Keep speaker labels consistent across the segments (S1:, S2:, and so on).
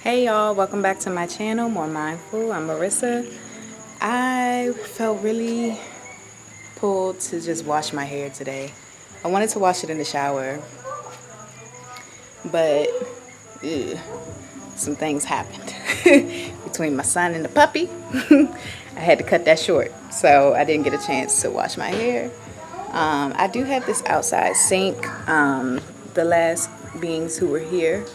S1: Hey y'all, welcome back to my channel, More Mindful. I'm Marissa. I felt really pulled to just wash my hair today. I wanted to wash it in the shower, but some things happened between my son and the puppy. I had to cut that short, so I didn't get a chance to wash my hair. I do have this outside sink. The last beings who were here,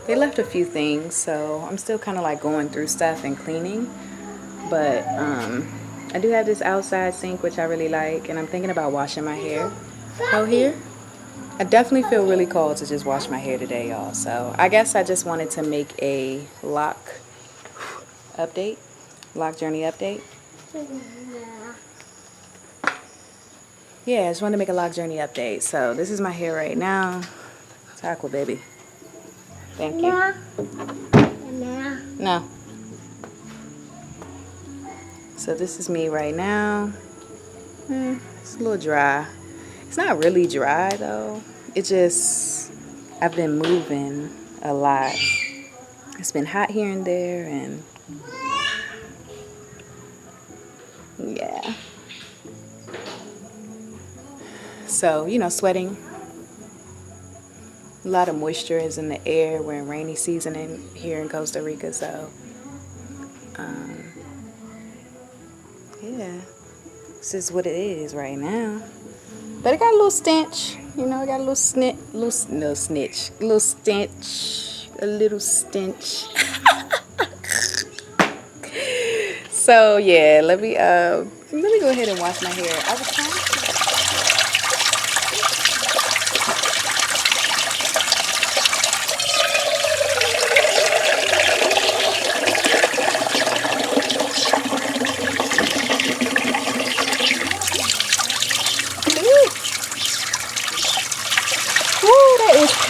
S1: they left a few things, so I'm still kind of like going through stuff and cleaning. But I do have this outside sink, which I really like, and I'm thinking about washing my hair out here. I definitely feel really called to just wash my hair today, y'all. So I guess I just wanted to make a loc update, loc journey update. Yeah, I just wanted to make a loc journey update. So this is my hair right now. Tackle, baby. Thank you. No. So this is me right now. It's a little dry. It's not really dry though. It just, I've been moving a lot. It's been hot here and there, and yeah. So, you know, sweating. A lot of moisture is in the air. We're in rainy season here in Costa Rica, so yeah, this is what it is right now. But it got a little stench, you know. It got a little stench, a little stench. So yeah, let me go ahead and wash my hair. I was trying to.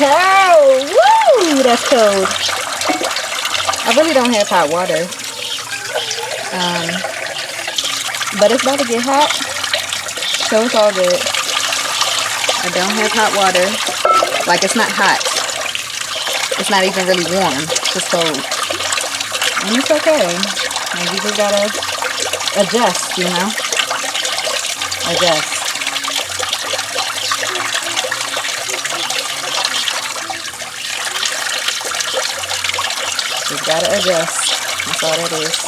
S1: Cold. Woo! That's cold. I really don't have hot water. But it's about to get hot, so it's all good. I don't have hot water. Like, it's not hot. It's not even really warm. It's just cold. And it's okay. Like, you just gotta adjust, you know? Adjust. Just gotta adjust. That's all that is.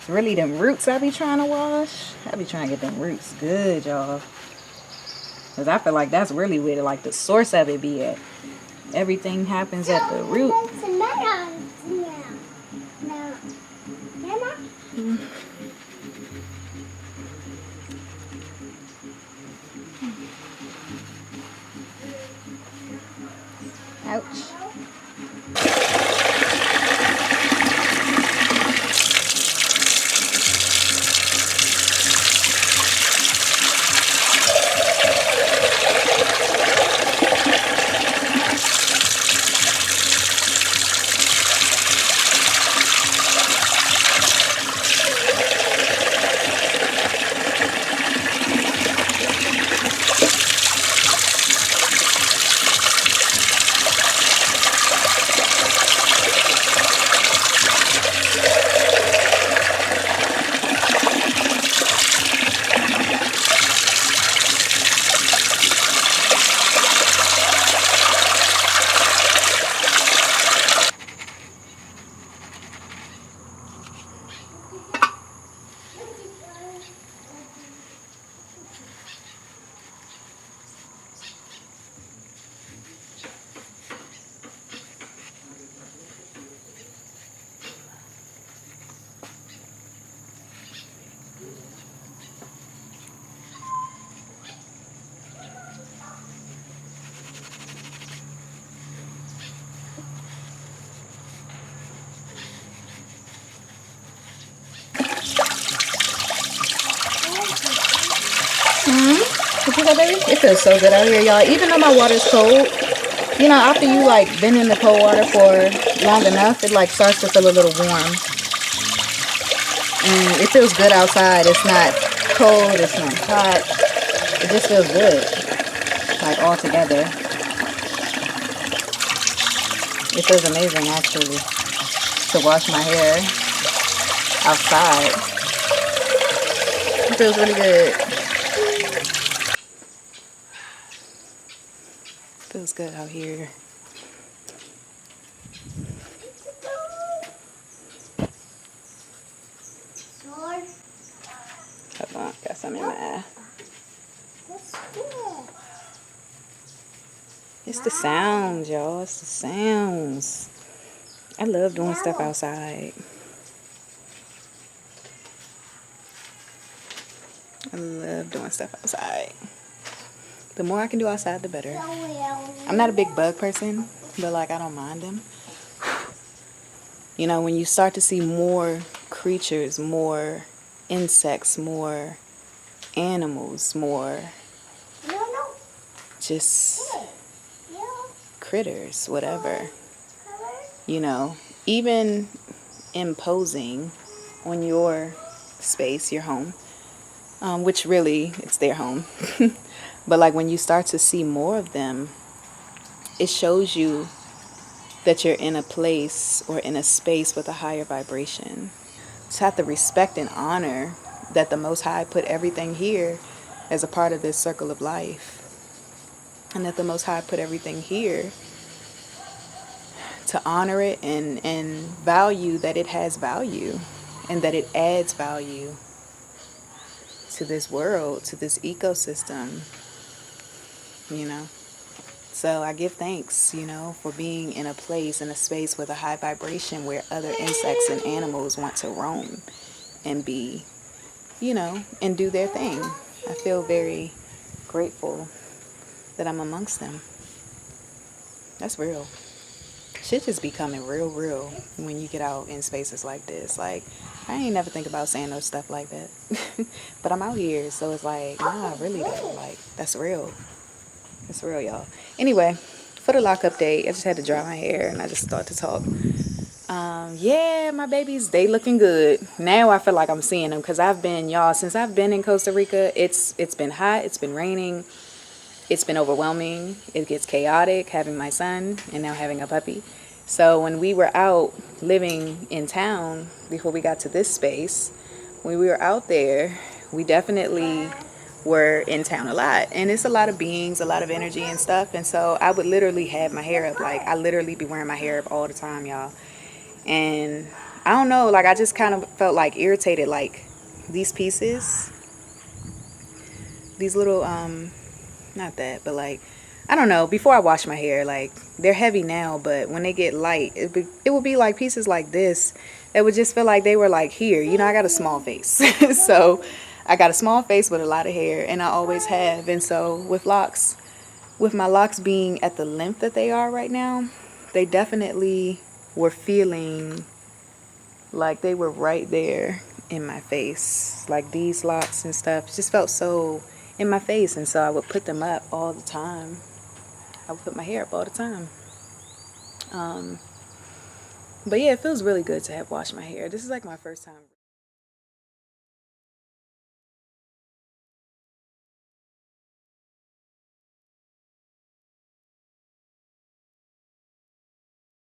S1: Really them roots I be trying to wash. I be trying to get them roots good, y'all. Because I feel like that's really where like the source of it be at. Everything happens at the root. Ouch. okay, baby? It feels so good out here, y'all. Even though my water's cold, you know, after you like been in the cold water for long enough, it like starts to feel a little warm. And it feels good outside. It's not cold, it's not hot. It just feels good, like all together. It feels amazing actually to wash my hair outside. It feels really good. Feels good out here. Hold on, got some in my eye. It's the sounds, y'all. It's the sounds. I love doing stuff outside. I love doing stuff outside. The more I can do outside, the better. I'm not a big bug person, but like I don't mind them. You know, when you start to see more creatures, more insects, more animals, more just critters, whatever, you know, even imposing on your space, your home, which really it's their home. But like when you start to see more of them, it shows you that you're in a place or in a space with a higher vibration. To have to respect and honor that the Most High put everything here as a part of this circle of life. And that the Most High put everything here to honor it and value that it has value and that it adds value to this world, to this ecosystem, you know. So I give thanks, you know, for being in a place, in a space with a high vibration where other insects and animals want to roam and be, you know, and do their thing. I feel very grateful that I'm amongst them. That's real. Shit just becoming real when you get out in spaces like this. Like, I ain't never think about saying no stuff like that. But I'm out here, so it's like, nah, really though. Like, that's real. It's real, y'all. Anyway, for the lock update, I just had to dry my hair and I just thought to talk. Yeah, my babies, they looking good. Now I feel like I'm seeing them because I've been, y'all, since I've been in Costa Rica, it's been hot, it's been raining, it's been overwhelming. It gets chaotic having my son and now having a puppy. So when we were out living in town before we got to this space, when we were out there, we definitely were in town a lot. And it's a lot of beings, a lot of energy and stuff. And so I would literally have my hair up. Like, I literally be wearing my hair up all the time, y'all. And I don't know, like, I just kind of felt like irritated. Like, these pieces, these little, not that, but like, I don't know, before I wash my hair, like, they're heavy now, but when they get light, it would be like pieces like this that would just feel like they were like here. You know, I got a small face. So I got a small face with a lot of hair, and I always have. And so with locks, with my locks being at the length that they are right now, they definitely were feeling like they were right there in my face. Like these locks and stuff just felt so in my face, and so I would put them up all the time. I would put my hair up all the time. But yeah, it feels really good to have washed my hair. This is like my first time.